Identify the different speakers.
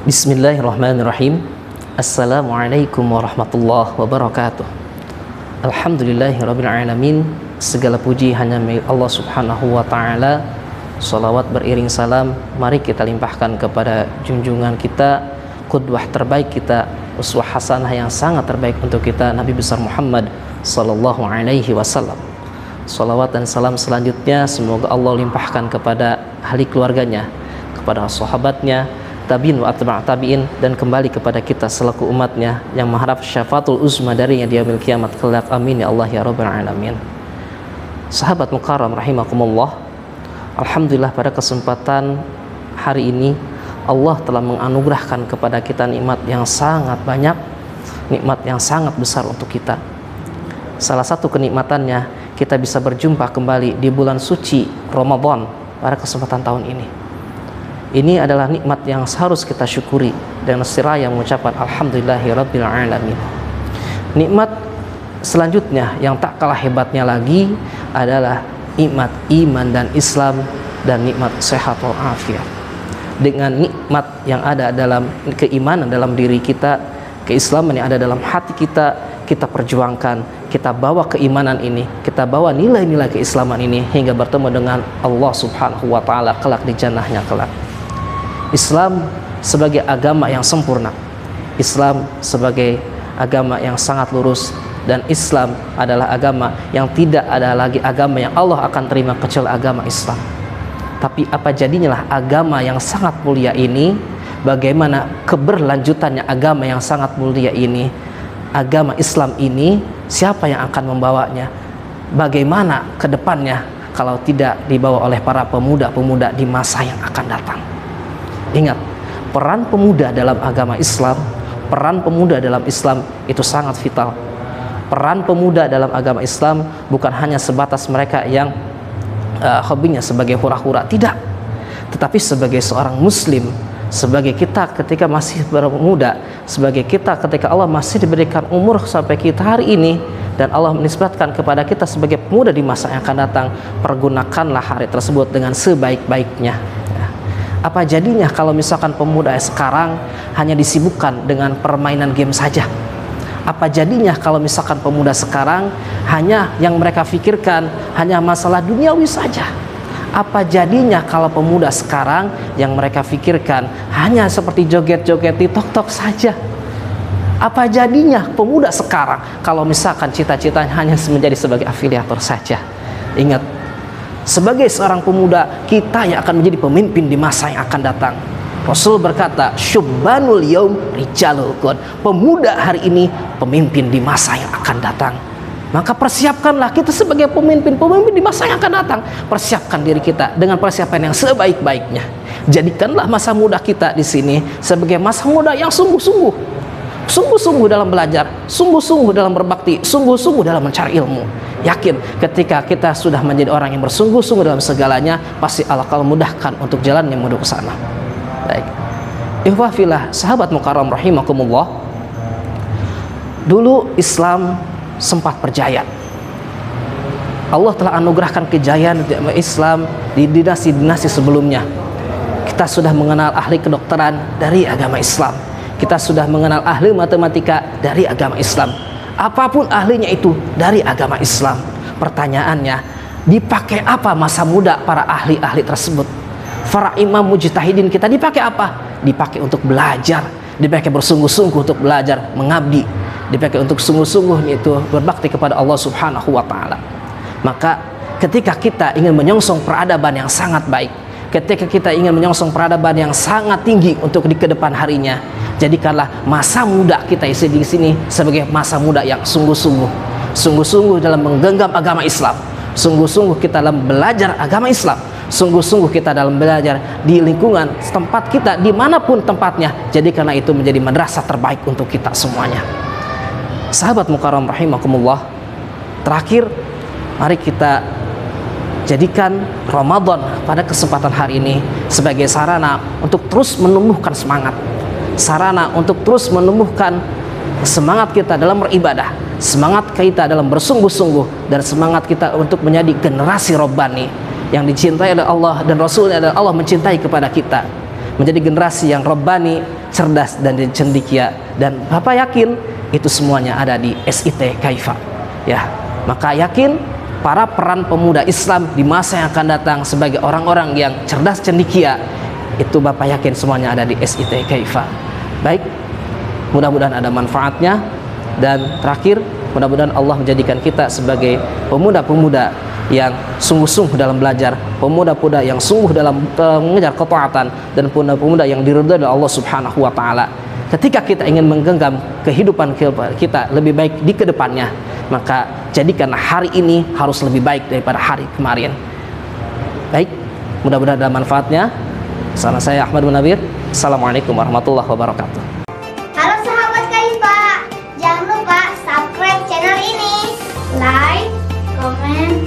Speaker 1: Bismillahirrahmanirrahim. Assalamualaikum warahmatullahi wabarakatuh. Alhamdulillahirabbil alamin. Segala puji hanya milik Allah Subhanahu wa taala. Salawat beriring salam mari kita limpahkan kepada junjungan kita, qudwah terbaik kita, uswah hasanah yang sangat terbaik untuk kita, Nabi besar Muhammad sallallahu alaihi wasallam. Salawat dan salam selanjutnya semoga Allah limpahkan kepada ahli keluarganya, kepada sahabatnya, tabi'in wa atba' tabi'in, dan kembali kepada kita selaku umatnya yang mengharap syafaatul uzma darinya di yaumil kiamat kelak. Amin ya Allah ya rabbal alamin. Sahabat mukarram rahimakumullah, alhamdulillah pada kesempatan hari ini Allah telah menganugerahkan kepada kita nikmat yang sangat banyak, nikmat yang sangat besar untuk kita. Salah satu kenikmatannya kita bisa berjumpa kembali di bulan suci Ramadan pada kesempatan tahun ini. Ini adalah nikmat yang harus kita syukuri dan seraya mengucapkan alhamdulillahirabbil alamin. Nikmat selanjutnya yang tak kalah hebatnya lagi adalah nikmat iman dan Islam dan nikmat sehat wal afiat. Dengan nikmat yang ada dalam keimanan dalam diri kita, keislaman yang ada dalam hati kita, kita perjuangkan, kita bawa keimanan ini, kita bawa nilai-nilai keislaman ini hingga bertemu dengan Allah Subhanahu wa taala kelak di jannahnya kelak. Islam sebagai agama yang sempurna, Islam sebagai agama yang sangat lurus, dan Islam adalah agama yang tidak ada lagi agama yang Allah akan terima kecuali agama Islam. Tapi apa jadinya lah agama yang sangat mulia ini, bagaimana keberlanjutannya agama yang sangat mulia ini, agama Islam ini, siapa yang akan membawanya, bagaimana ke depannya kalau tidak dibawa oleh para pemuda-pemuda di masa yang akan datang. Ingat, peran pemuda dalam agama Islam, peran pemuda dalam Islam itu sangat vital. Peran pemuda dalam agama Islam bukan hanya sebatas mereka yang hobinya sebagai hura-hura, tidak. Tetapi sebagai seorang muslim, sebagai kita ketika masih bermuda, sebagai kita ketika Allah masih diberikan umur sampai kita hari ini, dan Allah menisbatkan kepada kita sebagai pemuda di masa yang akan datang, pergunakanlah hari tersebut dengan sebaik-baiknya. Apa jadinya kalau misalkan pemuda sekarang hanya disibukkan dengan permainan game saja? Apa jadinya kalau misalkan pemuda sekarang hanya yang mereka pikirkan hanya masalah duniawi saja? Apa jadinya kalau pemuda sekarang yang mereka pikirkan hanya seperti joget-joget di TikTok saja? Apa jadinya pemuda sekarang kalau misalkan cita-citanya hanya menjadi sebagai afiliator saja? Ingat, sebagai seorang pemuda, kita yang akan menjadi pemimpin di masa yang akan datang. Rasul berkata, syubbanul yaum rijalul ghad. Pemuda hari ini pemimpin di masa yang akan datang. Maka persiapkanlah kita sebagai pemimpin di masa yang akan datang. Persiapkan diri kita dengan persiapan yang sebaik-baiknya. Jadikanlah masa muda kita di sini sebagai masa muda yang sungguh-sungguh dalam belajar, sungguh-sungguh dalam berbakti, sungguh-sungguh dalam mencari ilmu. Yakin ketika kita sudah menjadi orang yang bersungguh-sungguh dalam segalanya, pasti Allah akan mudahkan untuk jalan yang menuju ke sana. Baik, ikhwah fillah, sahabat mukarram rahimakumullah, dulu Islam sempat berjaya. Allah telah anugerahkan kejayaan Islam di dinasti-dinasti sebelumnya. Kita sudah mengenal ahli kedokteran dari agama Islam, kita sudah mengenal ahli matematika dari agama Islam, apapun ahlinya itu dari agama Islam. Pertanyaannya, dipakai apa masa muda para ahli-ahli tersebut? Para imam mujtahidin kita dipakai apa? Dipakai untuk belajar, dipakai bersungguh-sungguh untuk belajar, mengabdi, dipakai untuk sungguh-sungguh itu berbakti kepada Allah Subhanahu wa taala. Maka ketika kita ingin menyongsong peradaban yang sangat baik, ketika kita ingin menyongsong peradaban yang sangat tinggi untuk di kedepan harinya, jadikanlah masa muda kita isi di sini sebagai masa muda yang sungguh-sungguh dalam menggenggam agama Islam, sungguh-sungguh kita dalam belajar agama Islam, sungguh-sungguh kita dalam belajar di lingkungan tempat kita, dimanapun tempatnya. Jadikanlah itu menjadi madrasah terbaik untuk kita semuanya. Sahabat mukarram rahimakumullah, terakhir mari kita jadikan Ramadan pada kesempatan hari ini sebagai sarana untuk terus menumbuhkan semangat, sarana untuk terus menumbuhkan semangat kita dalam beribadah, semangat kita dalam bersungguh-sungguh, dan semangat kita untuk menjadi generasi Rabbani yang dicintai oleh Allah dan Rasulnya, dan Allah mencintai kepada kita. menjadi generasi yang robbani, cerdas dan cendekia. Dan Bapak yakin itu semuanya ada di SIT Kaifa. Ya, maka yakin para peran pemuda Islam di masa yang akan datang sebagai orang-orang yang cerdas cendekia, itu Bapak yakin semuanya ada di SIT Kaifa. Baik, mudah-mudahan ada manfaatnya. Dan terakhir, mudah-mudahan Allah menjadikan kita sebagai pemuda-pemuda yang sungguh-sungguh dalam belajar, pemuda-pemuda yang sungguh dalam mengejar ketaatan, dan pemuda-pemuda yang diridhai oleh Allah Subhanahu wa taala. Ketika kita ingin menggenggam kehidupan kita lebih baik di kedepannya, maka jadikanlah hari ini harus lebih baik daripada hari kemarin. Baik, mudah-mudahan ada manfaatnya. Salam saya Ahmad bin Nabir. Assalamualaikum warahmatullahi wabarakatuh.
Speaker 2: Halo sahabat Kaifa, jangan lupa subscribe channel ini, like, comment,